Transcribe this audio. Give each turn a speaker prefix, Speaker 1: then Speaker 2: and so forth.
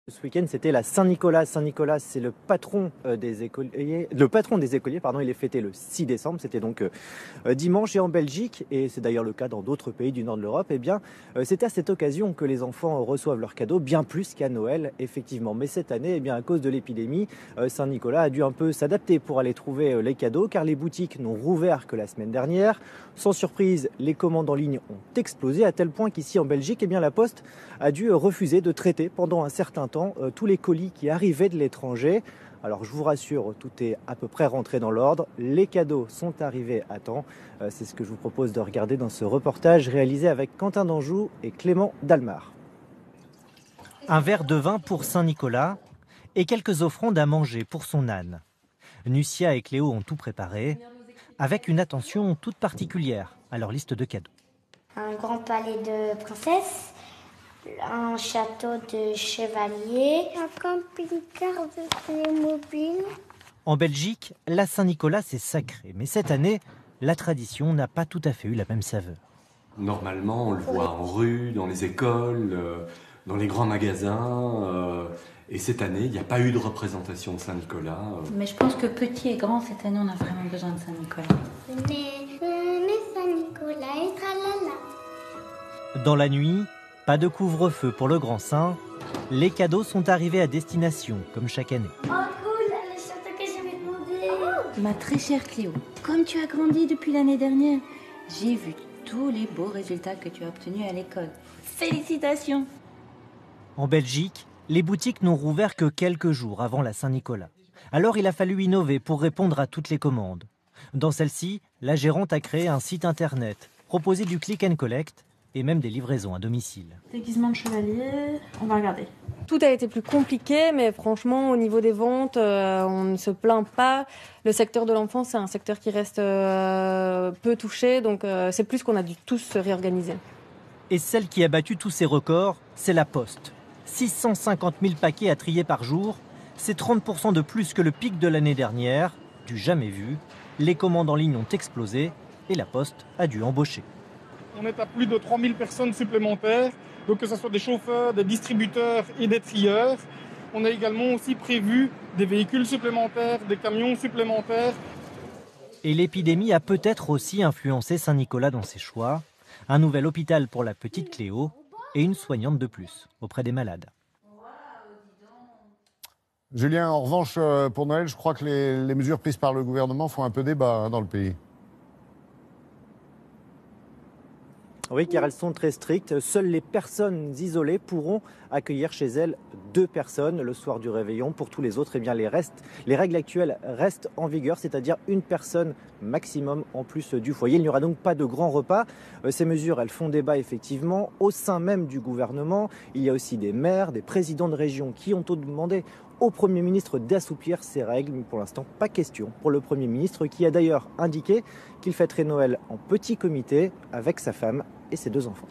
Speaker 1: Ce week-end, c'était la Saint-Nicolas. Saint-Nicolas, c'est le patron des écoliers. Il est fêté le 6 décembre. C'était donc dimanche. Et en Belgique, et c'est d'ailleurs le cas dans d'autres pays du nord de l'Europe, c'est à cette occasion que les enfants reçoivent leurs cadeaux, bien plus qu'à Noël, effectivement. Mais cette année, à cause de l'épidémie, Saint-Nicolas a dû un peu s'adapter pour aller trouver les cadeaux, car les boutiques n'ont rouvert que la semaine dernière. Sans surprise, les commandes en ligne ont explosé, à tel point qu'ici en Belgique, la Poste a dû refuser de traiter pendant un certain temps tous les colis qui arrivaient de l'étranger. Alors je vous rassure, tout est à peu près rentré dans l'ordre. Les cadeaux sont arrivés à temps. C'est ce que je vous propose de regarder dans ce reportage réalisé avec Quentin d'Anjou et Clément Dalmar. Un verre de vin pour Saint-Nicolas et quelques offrandes à manger pour son âne. Nucia et Cléo ont tout préparé, avec une attention toute particulière à leur liste de cadeaux.
Speaker 2: Un grand palais de princesse, un château de chevalier, un camping-car de Playmobil.
Speaker 1: En Belgique, la Saint-Nicolas c'est sacré, mais cette année, la tradition n'a pas tout à fait eu la même saveur.
Speaker 3: Normalement, on le voit en rue, dans les écoles, dans les grands magasins. Et cette année, il n'y a pas eu de représentation de Saint-Nicolas.
Speaker 4: Mais je pense que petit et grand, cette année, on a vraiment besoin de Saint-Nicolas.
Speaker 2: Venez Saint-Nicolas et tralala.
Speaker 1: Dans la nuit, pas de couvre-feu pour le Grand Saint. Les cadeaux sont arrivés à destination, comme chaque année.
Speaker 2: Oh cool, le château que j'avais demandé.
Speaker 4: Ma très chère Cléo, comme tu as grandi depuis l'année dernière, j'ai vu tous les beaux résultats que tu as obtenus à l'école. Félicitations!
Speaker 1: En Belgique, les boutiques n'ont rouvert que quelques jours avant la Saint-Nicolas. Alors il a fallu innover pour répondre à toutes les commandes. Dans celle-ci, la gérante a créé un site internet, proposé du click and collect et même des livraisons à domicile.
Speaker 5: Déguisement de chevalier, on va regarder. Tout a été plus compliqué, mais franchement, au niveau des ventes, on ne se plaint pas. Le secteur de l'enfance, c'est un secteur qui reste peu touché, donc c'est plus qu'on a dû tous se réorganiser.
Speaker 1: Et celle qui a battu tous ces records, c'est la Poste. 650 000 paquets à trier par jour, c'est 30% de plus que le pic de l'année dernière, du jamais vu. Les commandes en ligne ont explosé et la Poste a dû embaucher.
Speaker 6: On est à plus de 3000 personnes supplémentaires, donc que ce soit des chauffeurs, des distributeurs et des trieurs. On a également aussi prévu des véhicules supplémentaires, des camions supplémentaires.
Speaker 1: Et l'épidémie a peut-être aussi influencé Saint-Nicolas dans ses choix. Un nouvel hôpital pour la petite Cléo et une soignante de plus auprès des malades.
Speaker 7: Julien, en revanche, pour Noël, je crois que les mesures prises par le gouvernement font un peu débat dans le pays.
Speaker 1: Oui, car elles sont très strictes. Seules les personnes isolées pourront accueillir chez elles 2 personnes le soir du réveillon. Pour tous les autres, les règles actuelles restent en vigueur, c'est-à-dire une personne maximum en plus du foyer. Il n'y aura donc pas de grands repas. Ces mesures, elles font débat effectivement au sein même du gouvernement. Il y a aussi des maires, des présidents de région qui ont demandé au Premier ministre d'assouplir ces règles, mais pour l'instant, pas question pour le Premier ministre qui a d'ailleurs indiqué qu'il fêterait Noël en petit comité avec sa femme et ses 2 enfants.